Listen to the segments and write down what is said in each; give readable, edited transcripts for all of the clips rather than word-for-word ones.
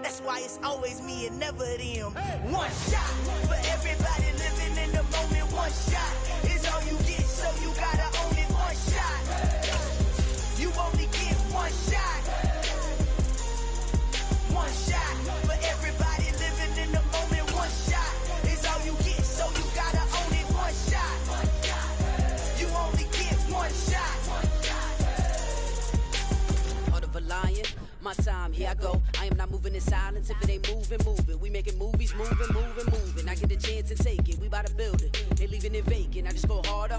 That's why it's always me and never them. One shot for everybody living in the moment. One shot is all you get, so you gotta own it. One shot. You only get one shot. One shot for everybody living in the moment. One shot is all you get, so you gotta own it. One shot. You only get one shot. Heart of a lion, my time, here I go. I am not moving in silence. If it ain't moving, move it. We making movies, moving. I get the chance to take it. We bout to build it. They leaving it vacant. I just go harder.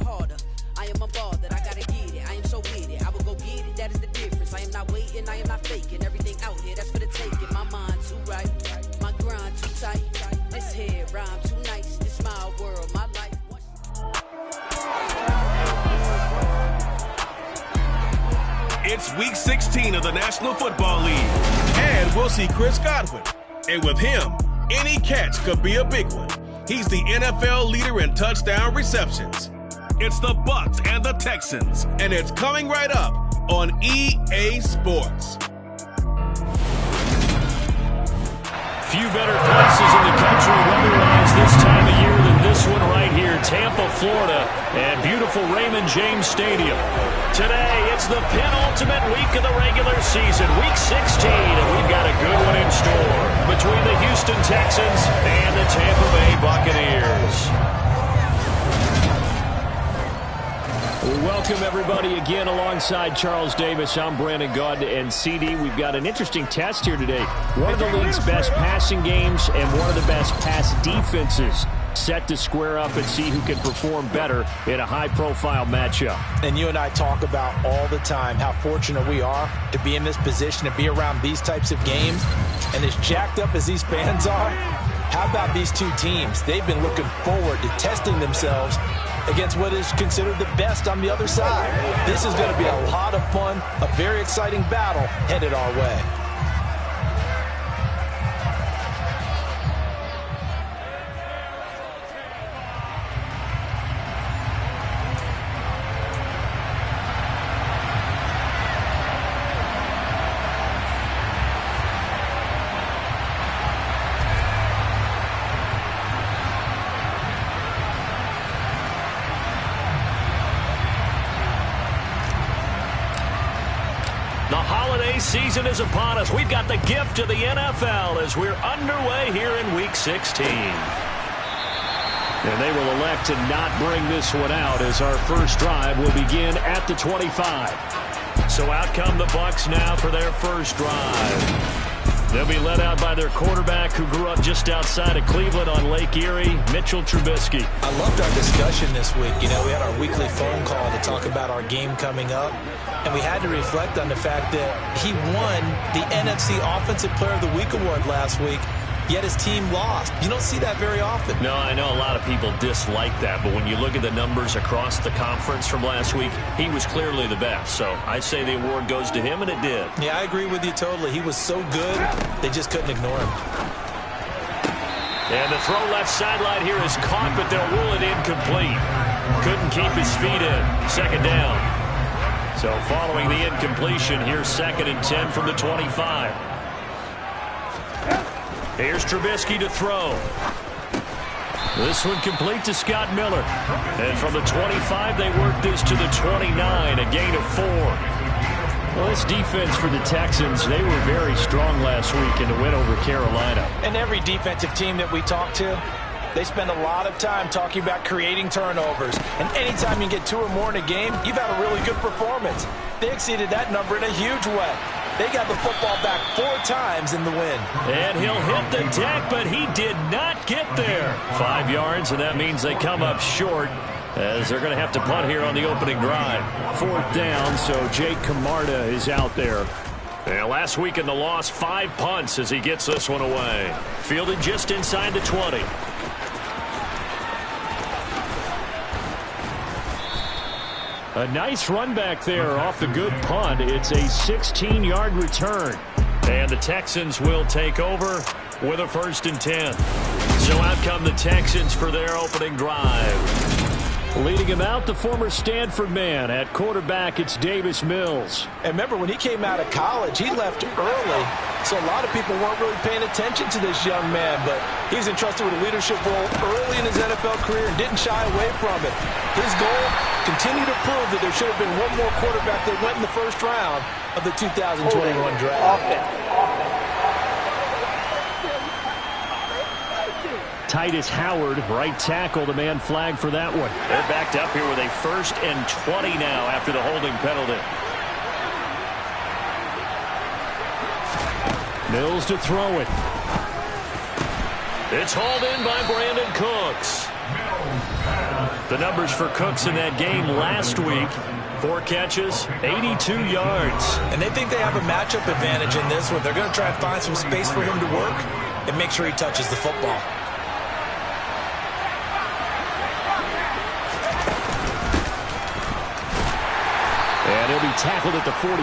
I am unbothered, I gotta get it. I am so with it. I will go get it, that is the difference. I am not waiting, I am not faking. Everything out here, that's for the taking. My mind too right, my grind too tight. This hair rhyme too nice. This my world, my life. It's Week 16 of the National Football League, and we'll see Chris Godwin. And with him, any catch could be a big one. He's the NFL leader in touchdown receptions. It's the Bucs and the Texans, and it's coming right up on EA Sports. Few better places in the country weather-wise this time of year than this one right here, Tampa, Florida, and beautiful Raymond James Stadium. Today, it's the penultimate week of the regular season, Week 16, and we've got a good one in store between the Houston Texans and the Tampa Bay Buccaneers. Welcome, everybody, again alongside Charles Davis. I'm Brandon Gaud, and CD. We've got an interesting test here today. One of the league's best passing games and one of the best pass defenses set to square up and see who can perform better in a high-profile matchup. And you and I talk about all the time how fortunate we are to be in this position, to be around these types of games. And as jacked up as these fans are, how about these two teams? They've been looking forward to testing themselves against what is considered the best on the other side. This is going to be a lot of fun, a very exciting battle headed our way. Season is upon us. We've got the gift of the NFL as we're underway here in Week 16. And they will elect to not bring this one out as our first drive will begin at the 25. So out come the Bucs now for their first drive. They'll be led out by their quarterback who grew up just outside of Cleveland on Lake Erie, Mitchell Trubisky. I loved our discussion this week. You know, we had our weekly phone call to talk about our game coming up, and we had to reflect on the fact that he won the NFC Offensive Player of the Week award last week, yet his team lost. You don't see that very often. No, I know a lot of people dislike that, but when you look at the numbers across the conference from last week, he was clearly the best. So I say the award goes to him, and it did. Yeah, I agree with you totally. He was so good, they just couldn't ignore him. And the throw left sideline here is caught, but they'll rule it incomplete. Couldn't keep his feet in. Second down. So following the incompletion, here's 2nd and 10 from the 25. Here's Trubisky to throw. This one complete to Scott Miller. And from the 25, they work this to the 29, a gain of 4. Well, this defense for the Texans, they were very strong last week in the win over Carolina. And every defensive team that we talk to, they spend a lot of time talking about creating turnovers. And anytime you get 2 or more in a game, you've had a really good performance. They exceeded that number in a huge way. They got the football back 4 times in the win. And he'll hit the deck, but he did not get there. 5 yards, and that means they come up short as they're going to have to punt here on the opening drive. 4th down, so Jake Camarda is out there. And last week in the loss, 5 punts as he gets this one away. Fielded just inside the 20. A nice run back there off the good punt. It's a 16-yard return. And the Texans will take over with a 1st and 10. So out come the Texans for their opening drive. Leading him out, the former Stanford man. At quarterback, it's Davis Mills. And remember, when he came out of college, he left early, so a lot of people weren't really paying attention to this young man, but he's entrusted with a leadership role early in his NFL career and didn't shy away from it. His goal, continue to prove that there should have been one more quarterback that went in the first round of the 2021 draft. Titus Howard, right tackle, the man flagged for that one. They're backed up here with a 1st and 20 now after the holding penalty. Mills to throw it. It's hauled in by Brandon Cooks. The numbers for Cooks in that game last week: 4 catches, 82 yards. And they think they have a matchup advantage in this one. They're going to try and find some space for him to work and make sure he touches the football. And he'll be tackled at the 45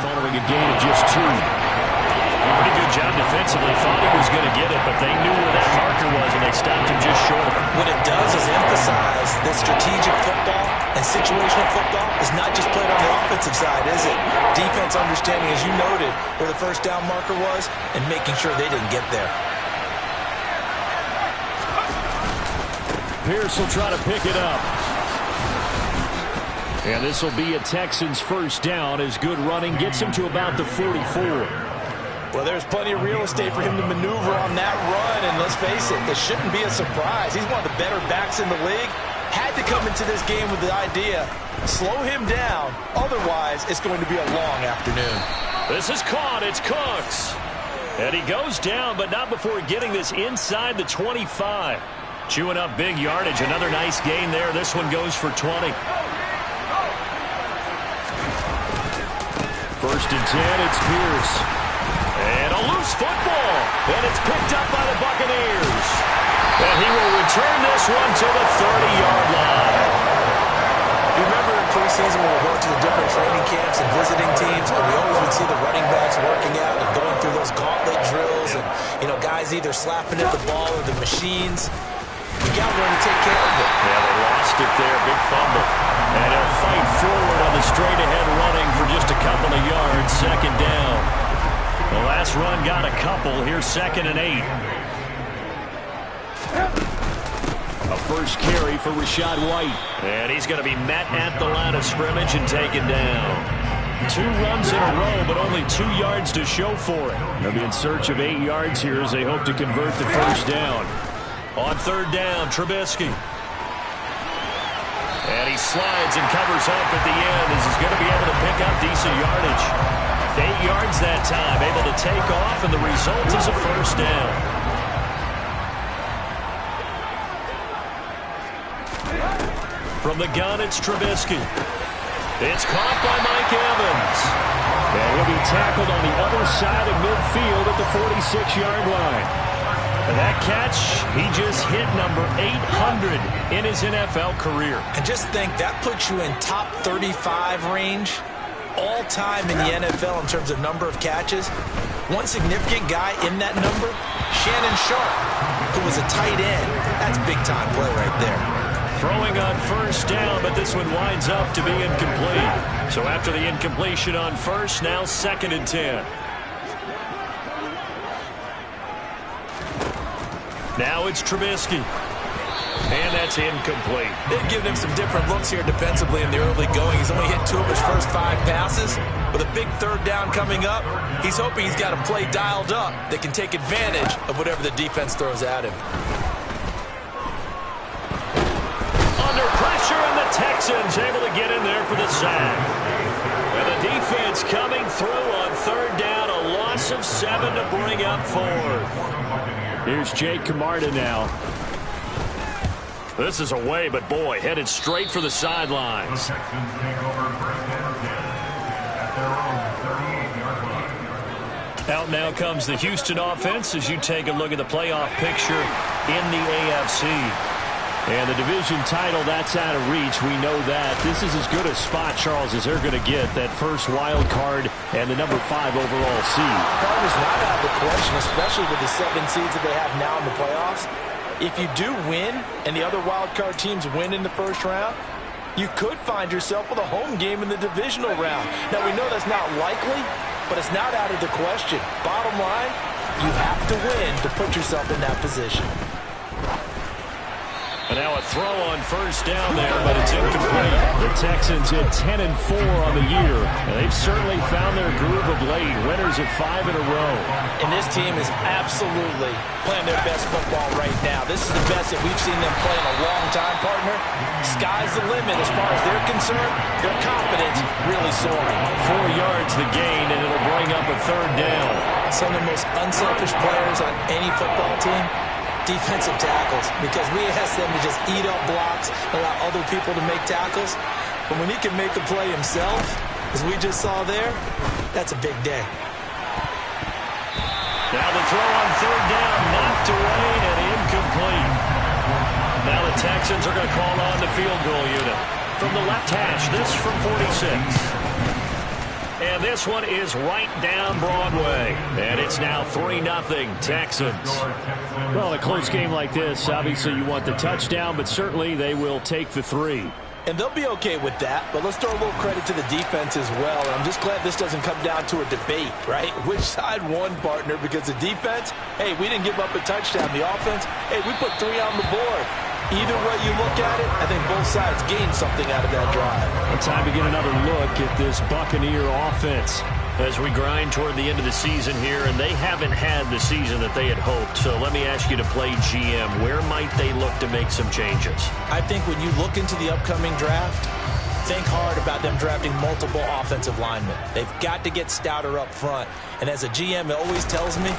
following a gain of just 2. Pretty good job defensively. Thought he was going to get it, but they knew where that marker was, and they stopped him just short of it. What it does is emphasize that strategic football and situational football is not just played on the offensive side, is it? Defense understanding, as you noted, where the first down marker was and making sure they didn't get there. Pierce will try to pick it up. And this will be a Texans first down as good running gets him to about the 44. Well, there's plenty of real estate for him to maneuver on that run, and let's face it, this shouldn't be a surprise. He's one of the better backs in the league. Had to come into this game with the idea, slow him down, otherwise it's going to be a long afternoon. This is caught. It's Cooks. And he goes down, but not before getting this inside the 25. Chewing up big yardage. Another nice gain there. This one goes for 20. 1st and 10, it's Pierce. And a loose football. And it's picked up by the Buccaneers. And he will return this one to the 30-yard line. You remember in preseason when we went to the different training camps and visiting teams, and we always would see the running backs working out and going through those gauntlet drills and, guys either slapping at the ball or the machines. You got to learn to take care of it. Yeah, they lost it there. Big fumble. And he'll fight forward on the straight-ahead running for just a couple of yards. 2nd down. The last run got a couple. Here's 2nd and 8. A first carry for Rachaad White. And he's going to be met at the line of scrimmage and taken down. 2 runs in a row, but only 2 yards to show for it. They'll be in search of 8 yards here as they hope to convert the first down. On 3rd down, Trubisky. And he slides and covers up at the end as he's going to be able to pick up decent yardage. 8 yards that time, able to take off, and the result is a first down. From the gun, it's Trubisky. It's caught by Mike Evans. And he'll be tackled on the other side of midfield at the 46-yard line. And that catch, he just hit number 800 in his NFL career. And just think, that puts you in top 35 range all-time in the NFL in terms of number of catches. One significant guy in that number, Shannon Sharp, who was a tight end. That's big-time play right there. Throwing on first down, but this one winds up to be incomplete. So after the incompletion on first, now 2nd and 10. Now it's Trubisky. And that's incomplete. They've given him some different looks here defensively in the early going. He's only hit 2 of his first 5 passes. With a big 3rd down coming up, he's hoping he's got a play dialed up that can take advantage of whatever the defense throws at him. Under pressure, and the Texans able to get in there for the sack. And the defense coming through on 3rd down. A loss of 7 to bring up 4th. Here's Jake Camarda now. This is away, but boy, headed straight for the sidelines. Out now comes the Houston offense as you take a look at the playoff picture in the AFC. And the division title, that's out of reach. We know that. This is as good a spot, Charles, as they're going to get. That first wild card and the number 5 overall seed. That is not out of the question, especially with the 7 seeds that they have now in the playoffs. if you do win and the other wild card teams win in the first round, you could find yourself with a home game in the divisional round. Now, we know that's not likely, but it's not out of the question. Bottom line, you have to win to put yourself in that position. And now a throw on first down there, but it's incomplete. The Texans hit 10-4 on the year, and they've certainly found their groove of late. Winners of 5 in a row. And this team is absolutely playing their best football right now. This is the best that we've seen them play in a long time, partner. Sky's the limit as far as they're concerned. Their confidence really soaring. 4 yards the gain, and it'll bring up a third down. Some of the most unselfish players on any football team, defensive tackles, because we ask them to just eat up blocks, allow other people to make tackles. But when he can make a play himself, as we just saw there, that's a big day. Now the throw on third down, knocked away and incomplete. Now the Texans are going to call on the field goal unit. From the left hash, this from 46. And this one is right down Broadway. And it's now 3-0 Texans. Well, a close game like this, obviously you want the touchdown, but certainly they will take the 3. And they'll be okay with that, but let's throw a little credit to the defense as well. And I'm just glad this doesn't come down to a debate, right? Which side won, partner? Because the defense, hey, we didn't give up a touchdown. The offense, hey, we put 3 on the board. Either way you look at it, I think both sides gained something out of that drive. Time to get another look at this Buccaneer offense as we grind toward the end of the season here, and they haven't had the season that they had hoped. So let me ask you to play GM. Where might they look to make some changes? I think when you look into the upcoming draft, think hard about them drafting multiple offensive linemen. They've got to get stouter up front. And as a GM, it always tells me,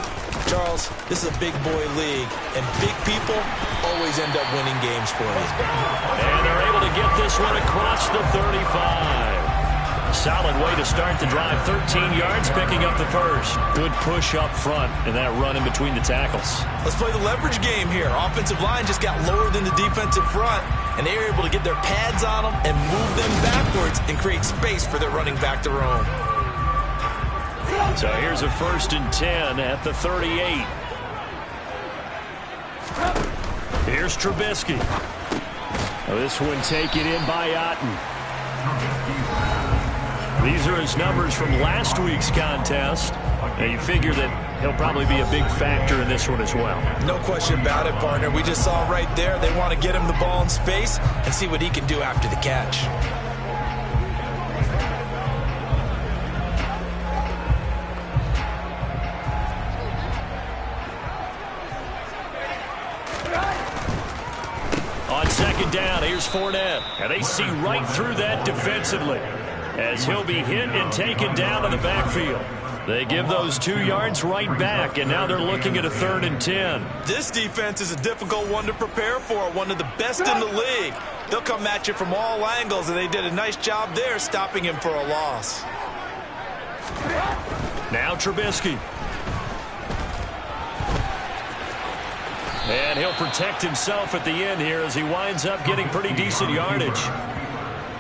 Charles, this is a big boy league, and big people always end up winning games for you. And they're able to get this one across the 35. Solid way to start the drive. 13 yards, picking up the first. Good push up front, and that run in between the tackles. Let's play the leverage game here. Offensive line just got lower than the defensive front, and they were able to get their pads on them and move them backwards and create space for their running back to roam. So here's a 1st and 10 at the 38. Here's Trubisky. This one taken in by Otten. These are his numbers from last week's contest. And you figure that he'll probably be a big factor in this one as well. No question about it, partner. We just saw right there they want to get him the ball in space and see what he can do after the catch. On second down, here's Fournette. And they see right through that defensively as he'll be hit and taken down in the backfield. They give those 2 yards right back, and now they're looking at a 3rd and 10. This defense is a difficult one to prepare for, one of the best in the league. They'll come at you from all angles, and they did a nice job there stopping him for a loss. Now Trubisky. And he'll protect himself at the end here as he winds up getting pretty decent yardage.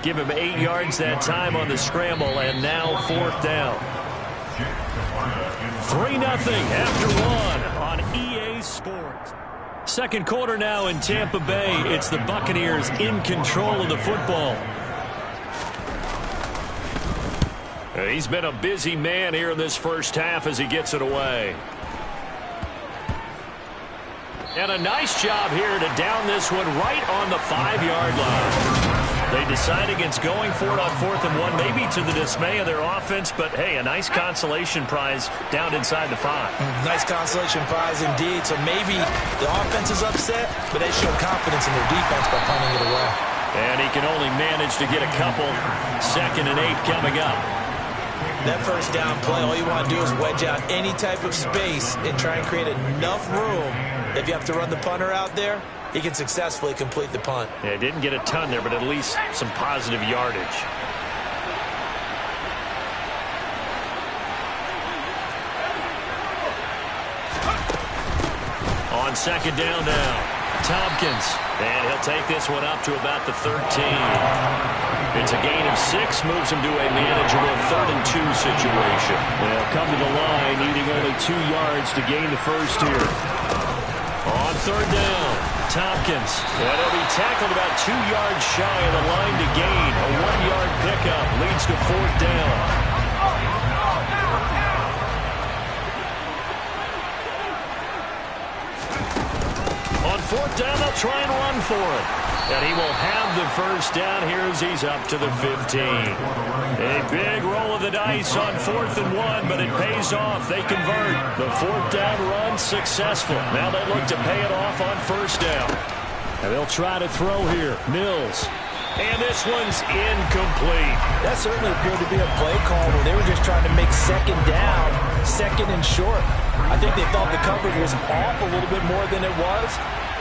Give him 8 yards that time on the scramble, and now 4th down. 3-0 after 1 on EA Sports. Second quarter now in Tampa Bay. It's the Buccaneers in control of the football. He's been a busy man here in this first half as he gets it away. And a nice job here to down this one right on the 5-yard line. They decide against going for it on 4th and 1, maybe to the dismay of their offense, but hey, a nice consolation prize down inside the 5. Nice consolation prize indeed. So maybe the offense is upset, but they show confidence in their defense by punting it away. And he can only manage to get a couple. 2nd and 8 coming up. That first down play, all you want to do is wedge out any type of space and try and create enough room. If you have to run the punter out there, he can successfully complete the punt. Yeah, didn't get a ton there, but at least some positive yardage. On second down now, Tompkins. And he'll take this one up to about the 13. It's a gain of 6, moves him to a manageable 3rd and 2 situation. They'll come to the line, needing only 2 yards to gain the first here. On third down, Tompkins. And he'll be tackled about 2 yards shy of the line to gain. A 1-yard pickup leads to fourth down. On fourth down, they'll try and run for it. And he will have the first down here as he's up to the 15. A big roll of the dice on 4th and 1, but it pays off. They convert. The fourth down run successful. Now they look to pay it off on first down. And they'll try to throw here. Mills. And this one's incomplete. That certainly appeared to be a play call where they were just trying to make second down, second and short. I think they thought the coverage was off a little bit more than it was.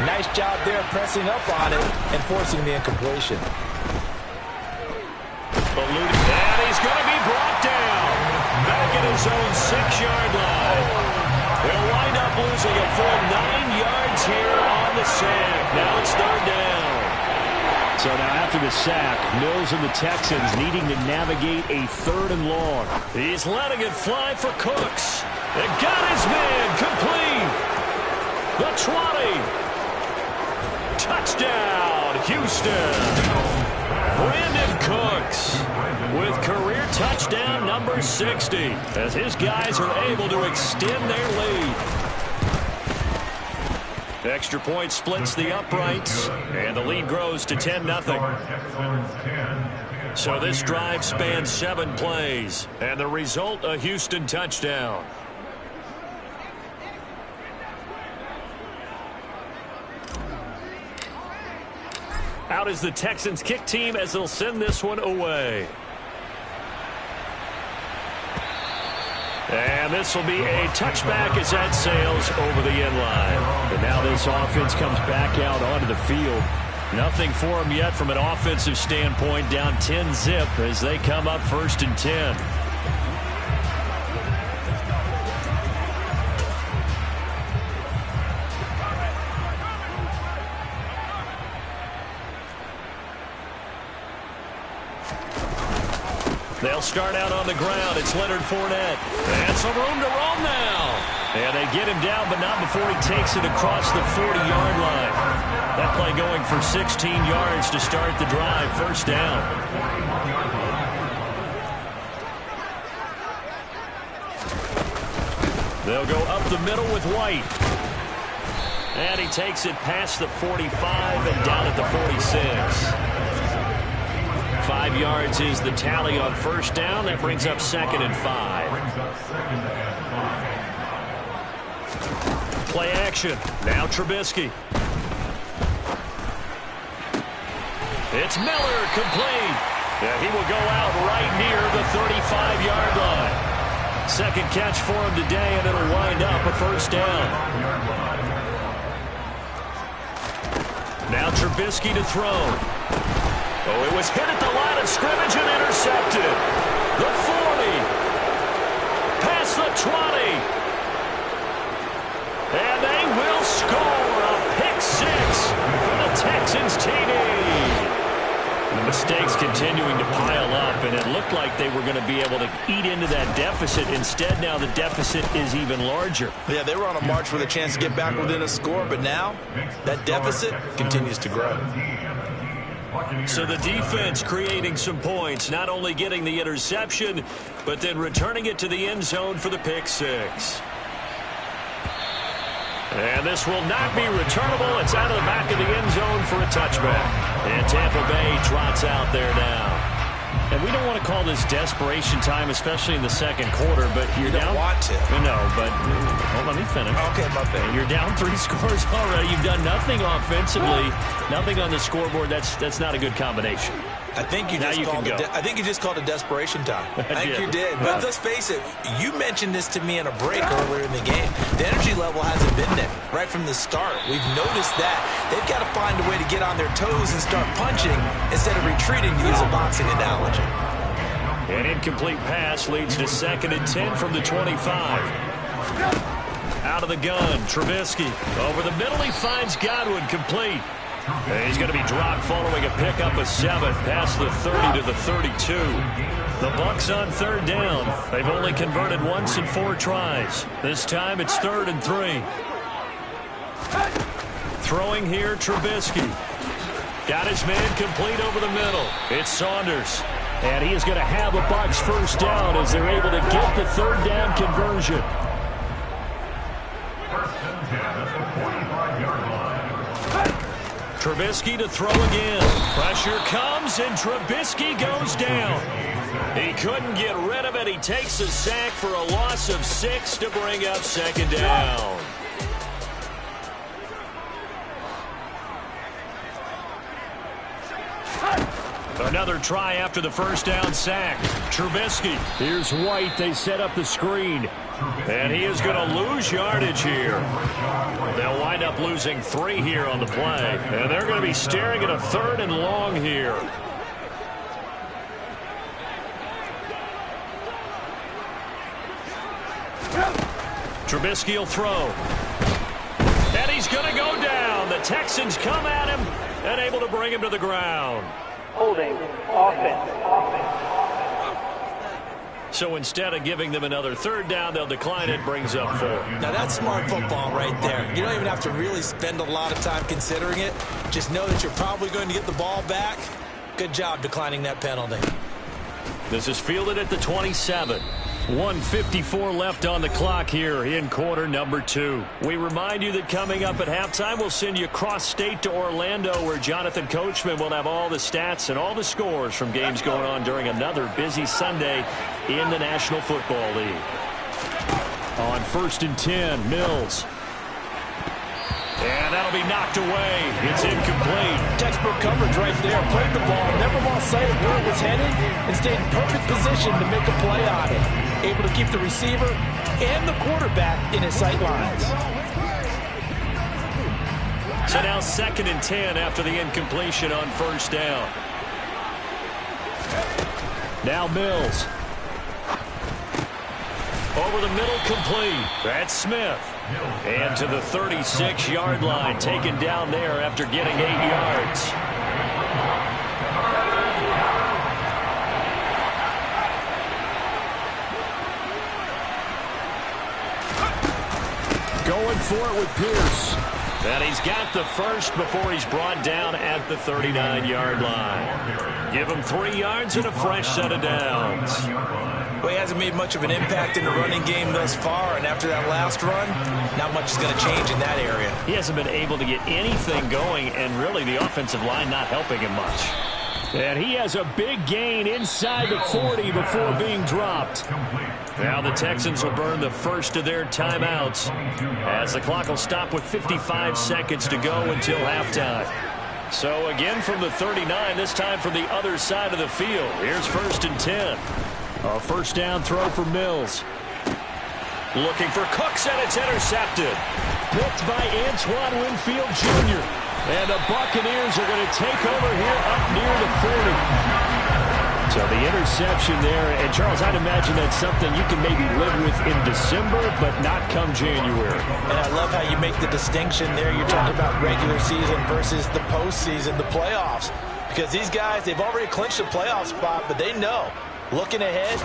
Nice job there pressing up on it and forcing the incompletion. And he's going to be brought down. Back at his own 6-yard line. They'll wind up losing a full 9 yards here on the sack. Now it's third down. So now after the sack, Mills and the Texans needing to navigate a 3rd and long. He's letting it fly for Cooks. And got his man complete. The 20. Touchdown, Houston. Brandon Cooks with career touchdown number 60 as his guys are able to extend their lead. Extra point splits the uprights, and the lead grows to 10-0. So this drive spans 7 plays, and the result, a Houston touchdown. Out is the Texans kick team as they'll send this one away. And this will be a touchback as that sails over the end line. And now this offense comes back out onto the field. Nothing for them yet from an offensive standpoint, down 10-zip as they come up 1st and 10. They'll start out on the ground. It's Leonard Fournette. And some room to roam now. And they get him down, but not before he takes it across the 40-yard line. That play going for 16 yards to start the drive. First down. They'll go up the middle with White. And he takes it past the 45 and down at the 46. 5 yards is the tally on first down. That brings up 2nd and 5. Play action. Now Trubisky. It's Miller, complete. Yeah, he will go out right near the 35-yard line. Second catch for him today, and it'll wind up a first down. Now Trubisky to throw. Oh, it was hit at the line of scrimmage and intercepted. The 40. Past the 20. And they will score a pick 6 for the Texans TD. The mistakes continuing to pile up, and it looked like they were going to be able to eat into that deficit. Instead, now the deficit is even larger. Yeah, they were on a march with a chance to get back within a score, but now that deficit continues to grow. So the defense creating some points, not only getting the interception, but then returning it to the end zone for the pick 6. And this will not be returnable. It's out of the back of the end zone for a touchback. And Tampa Bay trots out there now. And we don't want to call this desperation time, especially in the second quarter, but you're down. You don't want to. No, but well, let me finish. Okay, my bad. You're down 3 scores already. You've done nothing offensively, nothing on the scoreboard. That's not a good combination. I think you just called it desperation time. I think you did. But let's face it, you mentioned this to me in a break earlier in the game. The energy level hasn't been there right from the start. We've noticed that. They've got to find a way to get on their toes and start punching instead of retreating, to use a boxing analogy. An incomplete pass leads to 2nd and 10 from the 25. Out of the gun, Trubisky. Over the middle, he finds Godwin, complete. And he's going to be dropped following a pickup of 7 past the 30 to the 32. The Bucs on third down. They've only converted once in 4 tries. This time it's 3rd and 3. Throwing here, Trubisky. Got his man complete over the middle. It's Saunders. And he is going to have a Bucs first down as they're able to get the third down conversion. Trubisky to throw again. Pressure comes, and Trubisky goes down. He couldn't get rid of it. He takes a sack for a loss of 6 to bring up second down. Another try after the first down sack. Trubisky. Here's White. They set up the screen. And he is going to lose yardage here. They'll wind up losing 3 here on the play. And they're going to be staring at a 3rd and long here. Trubisky will throw. And he's going to go down. The Texans come at him and able to bring him to the ground. Holding offense. So instead of giving them another third down, they'll decline it, brings up 4. Now that's smart football right there. You don't even have to really spend a lot of time considering it. Just know that you're probably going to get the ball back. Good job declining that penalty. This is fielded at the 27. 1:54 left on the clock here in quarter number 2. We remind you that coming up at halftime, we'll send you cross-state to Orlando, where Jonathan Coachman will have all the stats and all the scores from games going on during another busy Sunday in the National Football League. On 1st and 10, Mills. And that'll be knocked away. It's incomplete. Textbook coverage right there. Played the ball, never lost sight of where it was headed, and stayed in perfect position to make a play on it. Able to keep the receiver and the quarterback in his sight lines. So now 2nd and 10 after the incompletion on 1st down. Now Mills. Over the middle, complete. That's Smith. And to the 36-yard line, taken down there after getting 8 yards. Going for it with Pierce. And he's got the first before he's brought down at the 39-yard line. Give him 3 yards and a fresh set of downs. Well, he hasn't made much of an impact in the running game thus far, and after that last run, not much is going to change in that area. He hasn't been able to get anything going, and really the offensive line not helping him much. And he has a big gain inside the 40 before being dropped. Now the Texans will burn the first of their timeouts as the clock will stop with 55 seconds to go until halftime. So again from the 39, this time from the other side of the field. Here's 1st and 10. A first down throw for Mills. Looking for Cooks, and it's intercepted. Picked by Antoine Winfield Jr. And the Buccaneers are going to take over here up near the 40. So the interception there, and Charles, I'd imagine that's something you can maybe live with in December, but not come January. And I love how you make the distinction there. You're talking about regular season versus the postseason, the playoffs. Because these guys, they've already clinched a playoff spot, but they know, looking ahead,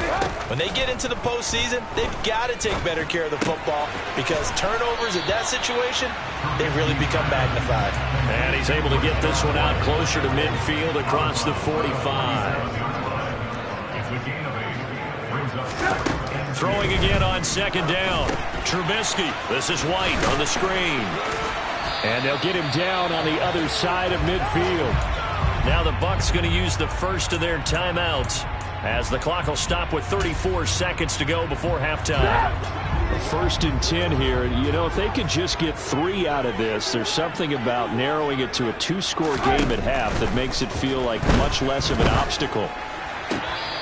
when they get into the postseason, they've got to take better care of the football because turnovers in that situation, they really become magnified. And he's able to get this one out closer to midfield across the 45. Throwing again on 2nd down. Trubisky. This is White on the screen. And they'll get him down on the other side of midfield. Now the Bucs going to use the first of their timeouts as the clock will stop with 34 seconds to go before halftime. 1st and 10 here. You know, if they could just get 3 out of this, there's something about narrowing it to a 2-score game at half that makes it feel like much less of an obstacle.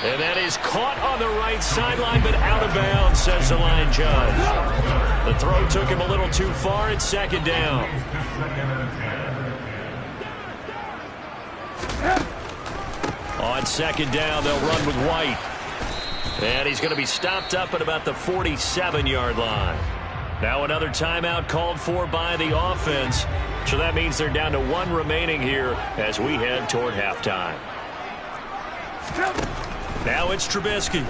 And that is caught on the right sideline, but out of bounds, says the line judge. The throw took him a little too far. It's 2nd down. On 2nd down, they'll run with White. And he's going to be stopped up at about the 47-yard line. Now another timeout called for by the offense. So that means they're down to 1 remaining here as we head toward halftime. Now it's Trubisky.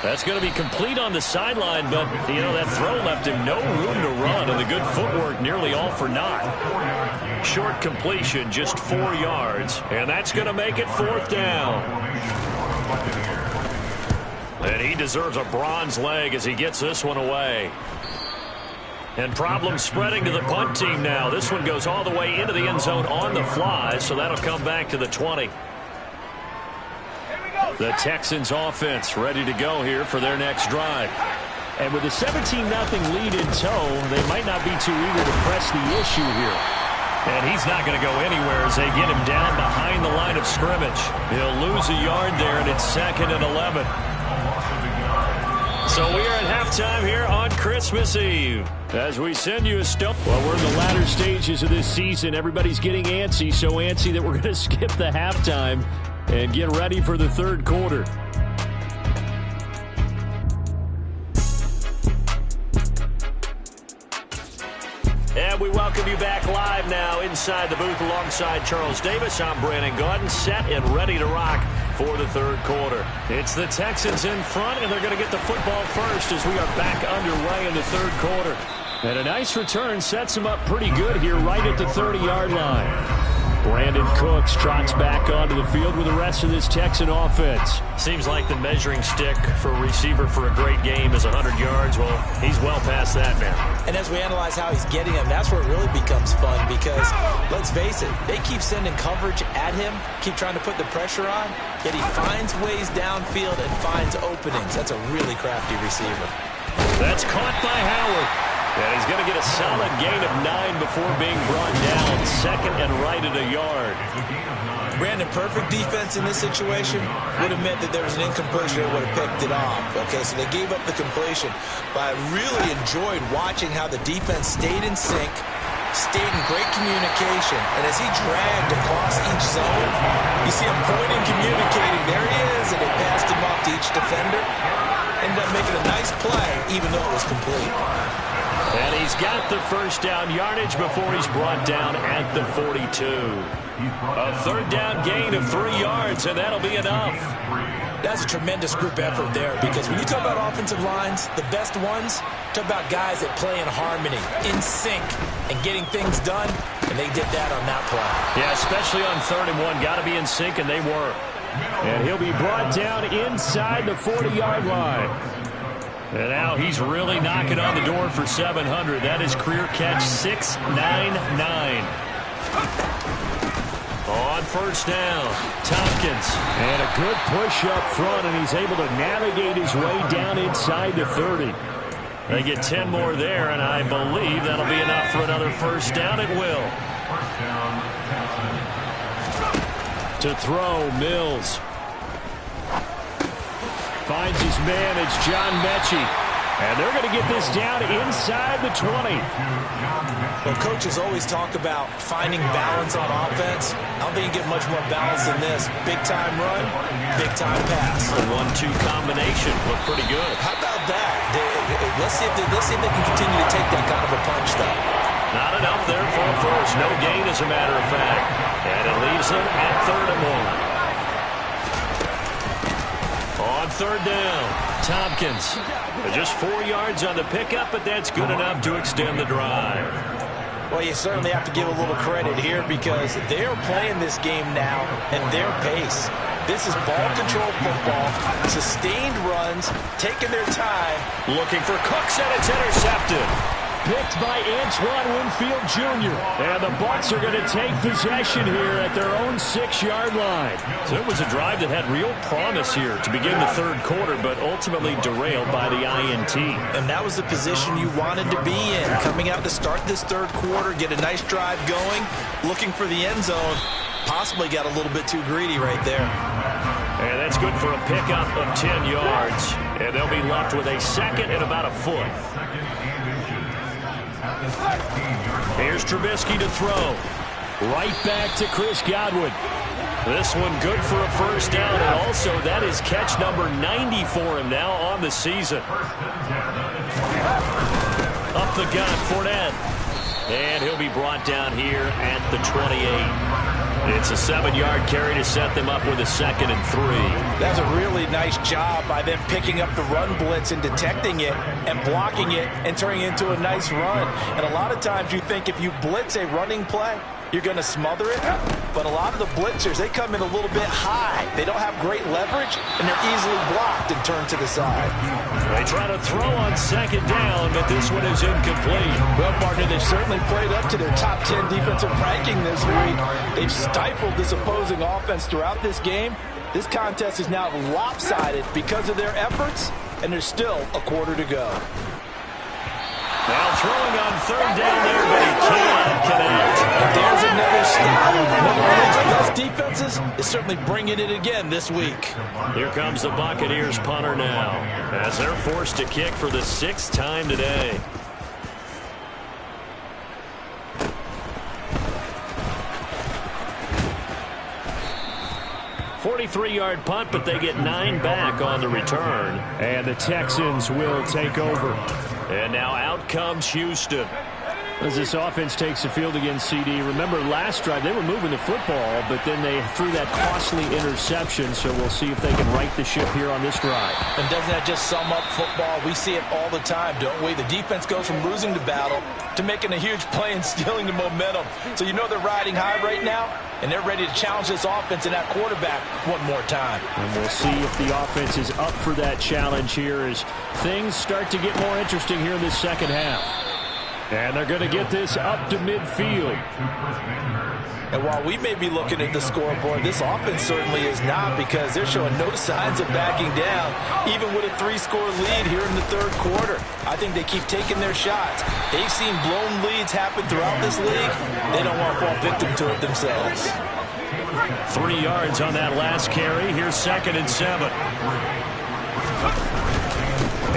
That's going to be complete on the sideline, but, you know, that throw left him no room to run, and the good footwork nearly all for naught. Short completion, just 4 yards, and that's going to make it 4th down. And he deserves a bronze leg as he gets this one away. And problems spreading to the punt team now. This one goes all the way into the end zone on the fly, so that'll come back to the 20. The Texans offense ready to go here for their next drive. And with a 17-0 lead in tow, they might not be too eager to press the issue here. And he's not going to go anywhere as they get him down behind the line of scrimmage. He'll lose a yard there, and it's 2nd and 11. So we are at halftime here on Christmas Eve. As we send you a stop. Well, we're in the latter stages of this season. Everybody's getting antsy, so antsy that we're going to skip the halftime and get ready for the 3rd quarter. And we welcome you back live now inside the booth alongside Charles Davis. I'm Brandon Gaudin, set and ready to rock for the 3rd quarter. It's the Texans in front, and they're going to get the football first as we are back underway in the 3rd quarter. And a nice return sets them up pretty good here right at the 30-yard line. Brandon Cooks trots back onto the field with the rest of this Texan offense. Seems like the measuring stick for a receiver for a great game is 100 yards. Well, he's well past that now. And as we analyze how he's getting them, that's where it really becomes fun because, let's face it, they keep sending coverage at him, keep trying to put the pressure on, yet he finds ways downfield and finds openings. That's a really crafty receiver. That's caught by Howard. And he's going to get a solid gain of 9 before being brought down. 2nd and right at a yard. Brandon, perfect defense in this situation would have meant that there was an incompletion. They would have picked it off. Okay, so they gave up the completion. But I really enjoyed watching how the defense stayed in sync, stayed in great communication. And as he dragged across each zone, you see him pointing, communicating. There he is, and they passed him off to each defender. Ended up making a nice play, even though it was complete. And he's got the 1st down yardage before he's brought down at the 42. A 3rd down gain of 3 yards, and that'll be enough. That's a tremendous group effort there because when you talk about offensive lines, the best ones, talk about guys that play in harmony, in sync, and getting things done, and they did that on that play. Yeah, especially on 3rd and 1. Got to be in sync, and they were. And he'll be brought down inside the 40-yard line. And now he's really knocking on the door for 700. That is career catch 699. On 1st down, Tompkins. And a good push up front, and he's able to navigate his way down inside the 30. They get 10 more there, and I believe that'll be enough for another 1st down. It will. To throw, Mills. Finds his man, it's John Mechie. And they're going to get this down inside the 20. Well, coaches always talk about finding balance on offense. I don't think you get much more balance than this. Big-time run, big-time pass. The 1-2 combination looked pretty good. How about that? Let's see if they can continue to take that kind of a punch, though. Not enough there for a first. No gain, as a matter of fact. And it leaves them at 3rd and 1. On 3rd down, Tompkins. Just 4 yards on the pickup, but that's good enough to extend the drive. Well, you certainly have to give a little credit here because they're playing this game now at their pace. This is ball control football, sustained runs, taking their time. Looking for Cooks, and it's intercepted. Picked by Antoine Winfield Jr. And the Bucs are going to take possession here at their own 6-yard line. So it was a drive that had real promise here to begin the 3rd quarter, but ultimately derailed by the INT. And that was the position you wanted to be in. Coming out to start this 3rd quarter, get a nice drive going, looking for the end zone. Possibly got a little bit too greedy right there. And that's good for a pickup of 10 yards. And they'll be left with a 2nd and about a foot. Here's Trubisky to throw. Right back to Chris Godwin. This one good for a 1st down, and also that is catch number 90 for him now on the season. Up the gut, Fournette. And he'll be brought down here at the 28. It's a 7-yard carry to set them up with a 2nd and 3. That's a really nice job by them picking up the run blitz and detecting it and blocking it and turning it into a nice run. And a lot of times you think if you blitz a running play, you're going to smother it. But a lot of the blitzers, they come in a little bit high. They don't have great leverage, and they're easily blocked and turned to the side. They try to throw on 2nd down, but this one is incomplete. Well, partner, they've certainly played up to their top 10 defensive ranking this week. They've stifled this opposing offense throughout this game. This contest is now lopsided because of their efforts, and there's still a quarter to go. Now throwing on 3rd down there, but he cannot connect. There's another stop. One of the league's best defenses is certainly bringing it again this week. Here comes the Buccaneers punter now, as they're forced to kick for the 6th time today. "43-yard punt, but they get 9 back on the return. And the Texans will take over. And now out comes Houston. As this offense takes the field against CD, remember last drive they were moving the football, but then they threw that costly interception, so we'll see if they can right the ship here on this drive. And doesn't that just sum up football? We see it all the time, don't we? The defense goes from losing the battle to making a huge play and stealing the momentum. So you know they're riding high right now, and they're ready to challenge this offense and that quarterback one more time. And we'll see if the offense is up for that challenge here as things start to get more interesting here in this 2nd half. And they're going to get this up to midfield. And while we may be looking at the scoreboard, this offense certainly is not, because they're showing no signs of backing down, even with a 3-score lead here in the 3rd quarter. I think they keep taking their shots. They've seen blown leads happen throughout this league. They don't want to fall victim to it themselves. 3 yards on that last carry. Here's 2nd and 7.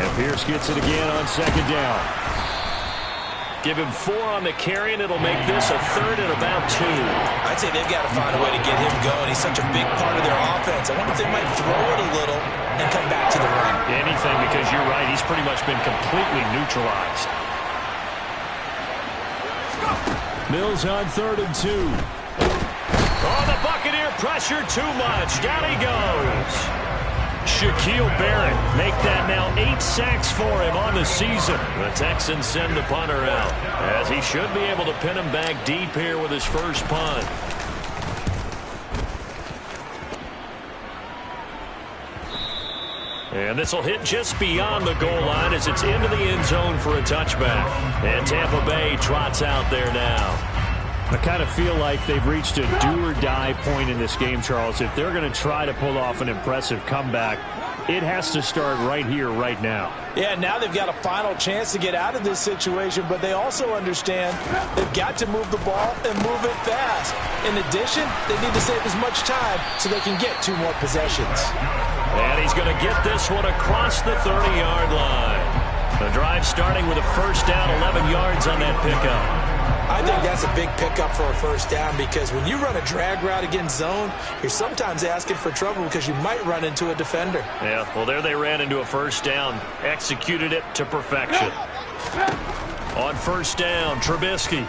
And Pierce gets it again on 2nd down. Give him 4 on the carry, and it'll make this a 3rd and about 2. I'd say they've got to find a way to get him going. He's such a big part of their offense. I wonder if they might throw it a little and come back to the run. Anything, because you're right. He's pretty much been completely neutralized. Mills on 3rd and 2. Oh, the Buccaneer pressure too much. Down he goes. Shaquille Barrett make that now 8 sacks for him on the season. The Texans send the punter out, as he should be able to pin him back deep here with his first punt. And this will hit just beyond the goal line as it's into the end zone for a touchback. And Tampa Bay trots out there now. I kind of feel like they've reached a do-or-die point in this game, Charles. If they're going to try to pull off an impressive comeback, it has to start right here, right now. Yeah, now they've got a final chance to get out of this situation, but they also understand they've got to move the ball and move it fast. In addition, they need to save as much time so they can get 2 more possessions. And he's going to get this one across the 30-yard line. The drive starting with a 1st down, 11 yards on that pickup. I think that's a big pickup for a 1st down, because when you run a drag route against zone, you're sometimes asking for trouble because you might run into a defender. Yeah, well, there they ran into a 1st down, executed it to perfection. On 1st down, Trubisky.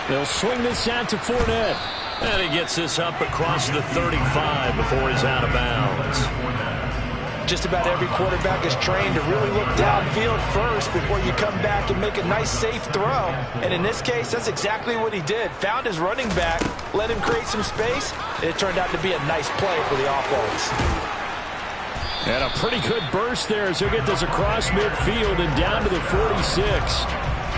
They'll swing this out to Fournette. And he gets this up across the 35 before he's out of bounds. Just about every quarterback is trained to really look downfield first before you come back and make a nice, safe throw. And in this case, that's exactly what he did. Found his running back, let him create some space, and it turned out to be a nice play for the offense. And a pretty good burst there as he'll get this across midfield and down to the 46.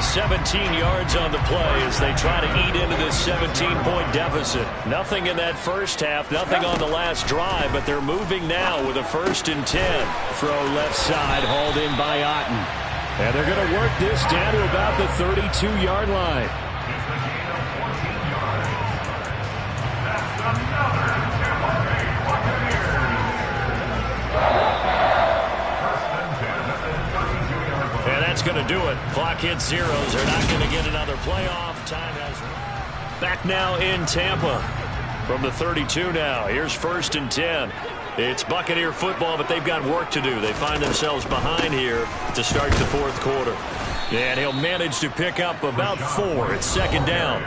17 yards on the play as they try to eat into this 17-point deficit. Nothing in that 1st half, nothing on the last drive, but they're moving now with a 1st and 10. Throw left side, hauled in by Otten. And they're going to work this down to about the 32-yard line. That's going to do it. Clock hits zeros. They're not going to get another playoff. Time has run. Back now in Tampa from the 32 now. Here's 1st and 10. It's Buccaneer football, but they've got work to do. They find themselves behind here to start the 4th quarter. And he'll manage to pick up about 4. It's 2nd down.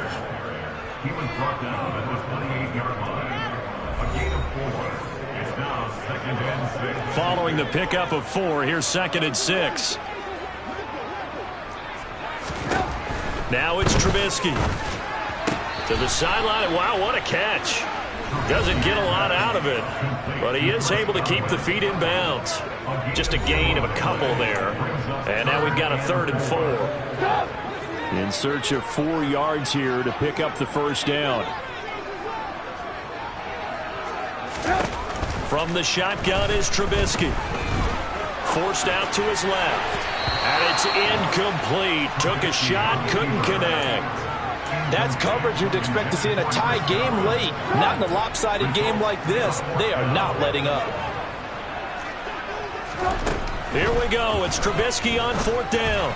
He was brought down at the 28-yard line. A gain of 4. It's now 2nd and 6. Following the pickup of 4, here's 2nd and 6. Now it's Trubisky. To the sideline. Wow, what a catch. Doesn't get a lot out of it, but he is able to keep the feet in bounds. Just a gain of a couple there. And now we've got a 3rd and 4. In search of 4 yards here to pick up the first down. From the shotgun is Trubisky. Forced out to his left. And it's incomplete. Took a shot, couldn't connect. That's coverage you'd expect to see in a tie game late. Not in a lopsided game like this. They are not letting up. Here we go. It's Trubisky on 4th down.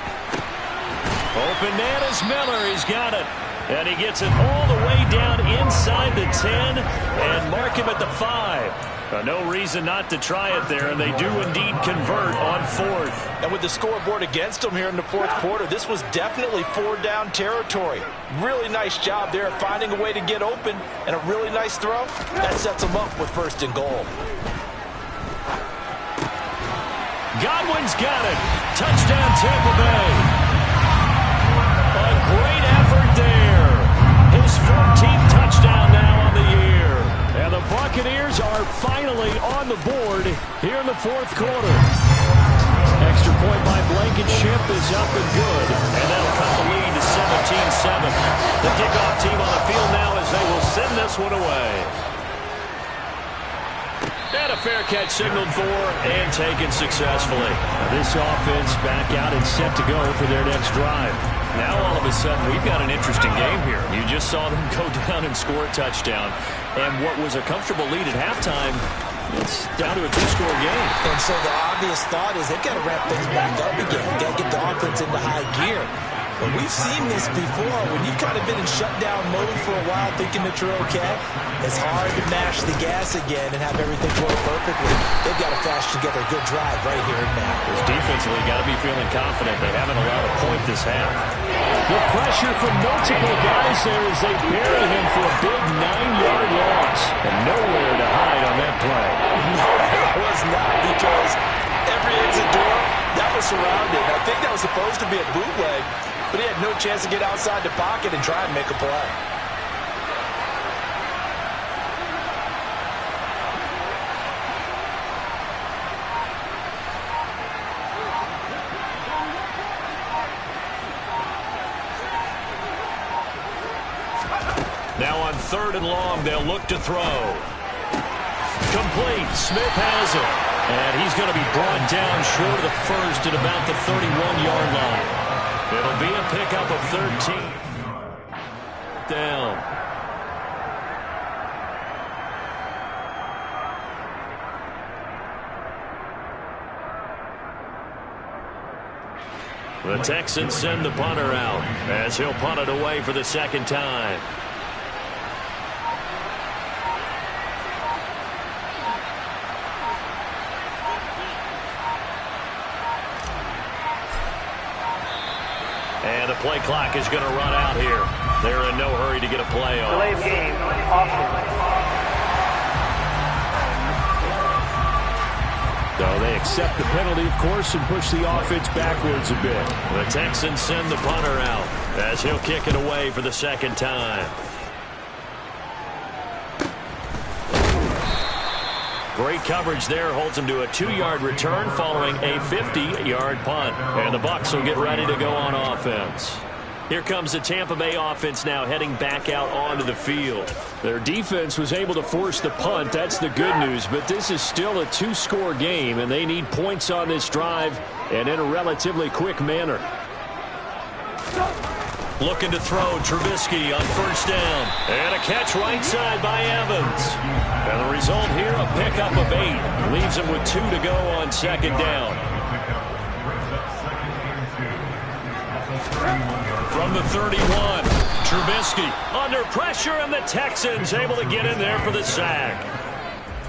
Open man is Miller. He's got it. And he gets it all the way down inside the 10 and mark him at the 5. No reason not to try it there, and they do indeed convert on 4th. And with the scoreboard against them here in the 4th quarter, this was definitely 4-down territory. Really nice job there finding a way to get open, and a really nice throw. That sets them up with 1st and goal. Godwin's got it. Touchdown Tampa Bay. A great effort there. His 14th touchdown now on the year. And the Buccaneers are finally on the board here in the 4th quarter. Extra point by Blankenship is up and good. And that'll cut the lead to 17-7. The kickoff team on the field now as they will send this one away. And a fair catch signaled for and taken successfully. This offense back out and set to go for their next drive. Now all of a sudden we've got an interesting game here. You just saw them go down and score a touchdown. And what was a comfortable lead at halftime, it's down to a 2-score game. And so the obvious thought is they've got to ramp things back up again. Got to get the offense into high gear. But we've seen this before. When you've kind of been in shutdown mode for a while thinking that you're okay, it's hard to mash the gas again and have everything work perfectly. They've got to flash together a good drive right here and now. This defensively got to be feeling confident. They haven't allowed a point this half. The pressure from multiple guys there as they bury him for a big 9-yard loss. And nowhere to hide on that play. No, it was not, because every exit door, that was surrounded. I think that was supposed to be a bootleg, but he had no chance to get outside the pocket and try and make a play. Now on 3rd and long, they'll look to throw. Complete. Smith has it. And he's going to be brought down short of the 1st at about the 31-yard line. It'll be a pickup of 13. Down. The Texans send the punter out as he'll punt it away for the 2nd time. And the play clock is going to run out here. They're in no hurry to get a play off. Delay of game, offense. So they accept the penalty, of course, and push the offense backwards a bit. The Texans send the punter out as he'll kick it away for the 2nd time. Great coverage there, holds him to a 2-yard return following a 50-yard punt. And the Bucs will get ready to go on offense. Here comes the Tampa Bay offense now heading back out onto the field. Their defense was able to force the punt. That's the good news. But this is still a 2-score game, and they need points on this drive and in a relatively quick manner. Looking to throw, Trubisky on 1st down. And a catch right side by Evans. And the result here, a pickup of 8. Leaves him with 2 to go on 2nd down. From the 31, Trubisky under pressure, and the Texans able to get in there for the sack.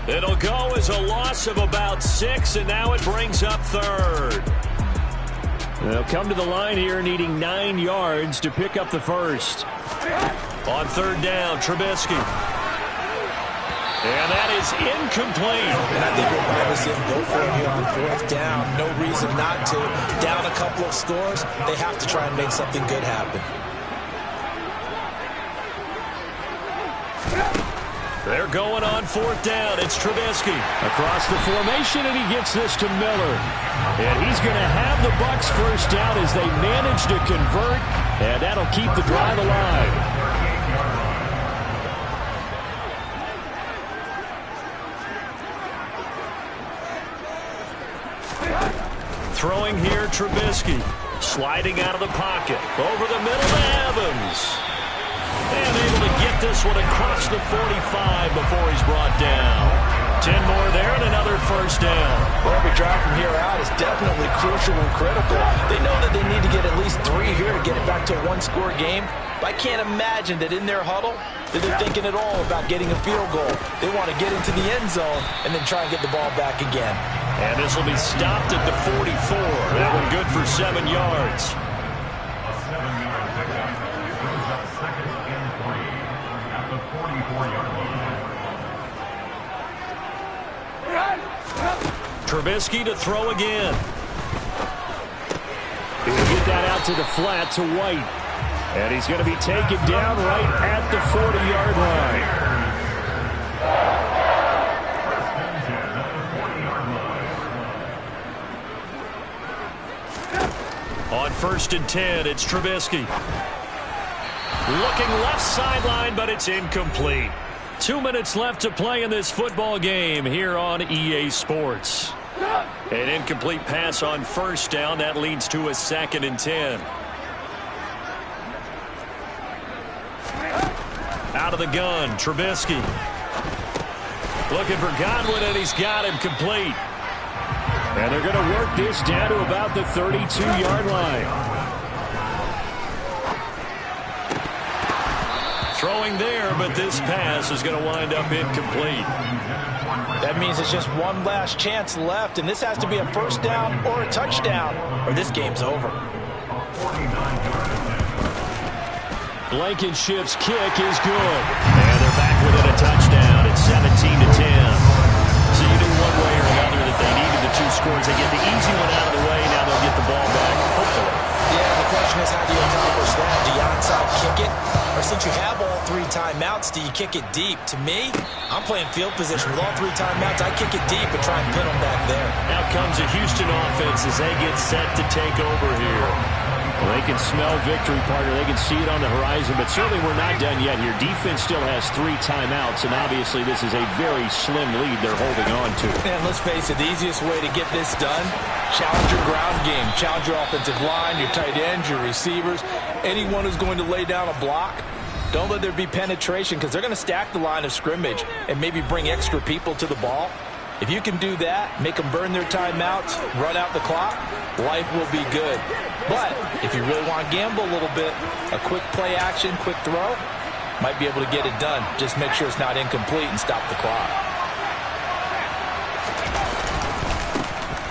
It'll go as a loss of about 6, and now it brings up 3rd. They'll come to the line here needing 9 yards to pick up the first. On third down, Trubisky. And that is incomplete. And I think what Bible said, go for it here on fourth down. No reason not to. Down a couple of scores, they have to try and make something good happen. They're going on fourth down. It's Trubisky. Across the formation, and he gets this to Miller. And he's going to have the Bucs first down as they manage to convert. And that'll keep the drive alive. Throwing here, Trubisky. Sliding out of the pocket. Over the middle to Evans. And able to get this one across the 45 before he's brought down. 10 more there and another first down. Well, every drive from here out is definitely crucial and critical. They know that they need to get at least 3 here to get it back to a one-score game. But I can't imagine that in their huddle that they're thinking at all about getting a field goal. They want to get into the end zone and then try and get the ball back again. And this will be stopped at the 44. That one good for 7 yards. A 7-yard pickup. It brings up 2nd and 3 at the 44-yard line. Trubisky to throw again. He'll get that out to the flat to White. And he's going to be taken down right at the 40-yard line. On 1st and 10, it's Trubisky. Looking left sideline, but it's incomplete. 2 minutes left to play in this football game here on EA Sports. An incomplete pass on first down. That leads to a 2nd and 10. Out of the gun, Trubisky. Looking for Godwin, and he's got him complete. And they're going to work this down to about the 32-yard line. Throwing there, but this pass is going to wind up incomplete. That means it's just one last chance left, and this has to be a first down or a touchdown, or this game's over. Blankenship's kick is good. And they're back within a touchdown. It's 17-10. So you knew one way or another that they needed the 2 scores. They get the easy one out of the way. Now they'll get the ball back, hopefully. Yeah, the question is, how do you accomplish that? Do you onside kick it? Or since you have all 3 timeouts, do you kick it deep? To me, I'm playing field position with all 3 timeouts. I kick it deep and try and pin them back there. Now comes a Houston offense as they get set to take over here. Well, they can smell victory, partner. They can see it on the horizon, but certainly we're not done yet here. Defense still has 3 timeouts, and obviously this is a very slim lead they're holding on to. And let's face it, the easiest way to get this done, challenge your ground game. Challenge your offensive line, your tight ends, your receivers, anyone who's going to lay down a block. Don't let there be penetration because they're going to stack the line of scrimmage and maybe bring extra people to the ball. If you can do that, make them burn their timeouts, run out the clock, life will be good. But if you really want to gamble a little bit, a quick play action, quick throw, might be able to get it done. Just make sure it's not incomplete and stop the clock.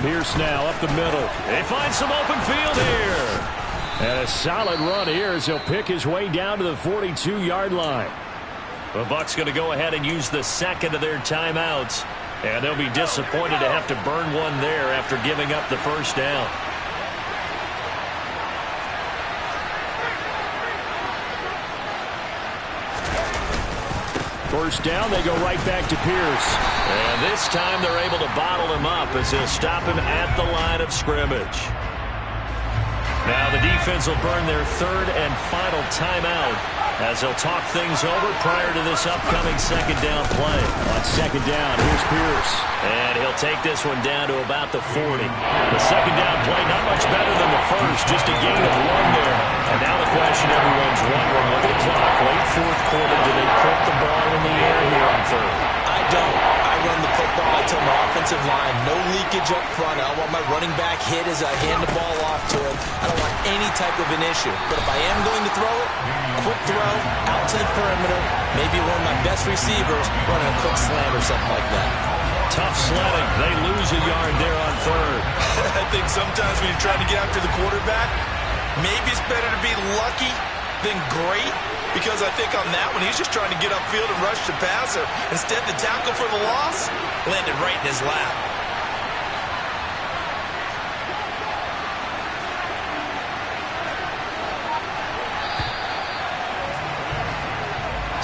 Pierce now up the middle. They find some open field here. And a solid run here as he'll pick his way down to the 42-yard line. The Bucs going to go ahead and use the 2nd of their timeouts. And they'll be disappointed to have to burn one there after giving up the first down. First down, they go right back to Pierce. And this time they're able to bottle him up as they'll stop him at the line of scrimmage. Now the defense will burn their 3rd and final timeout as they'll talk things over prior to this upcoming 2nd down play. On 2nd down, here's Pierce. And he'll take this one down to about the 40. The 2nd down play not much better than the first, just a gain of 1 there. And now the question everyone's wondering, look at the clock, late 4th quarter, do they put the ball in the air here on 3rd? I don't. I run the football. I tell my offensive line, no leakage up front. I don't want my running back hit as I hand the ball off to him. I don't want any type of an issue. But if I am going to throw it, quick throw, out to the perimeter, maybe one of my best receivers running a quick slant or something like that. Tough sledding. They lose a yard there on 3rd. I think sometimes when you're trying to get after the quarterback, maybe it's better to be lucky than great. because I think on that one, he's just trying to get upfield and rush the passer. Instead, the tackle for the loss landed right in his lap.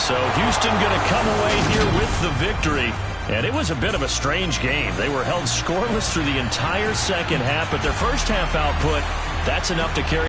So Houston going to come away here with the victory. And it was a bit of a strange game. They were held scoreless through the entire second half, but their first half output, that's enough to carry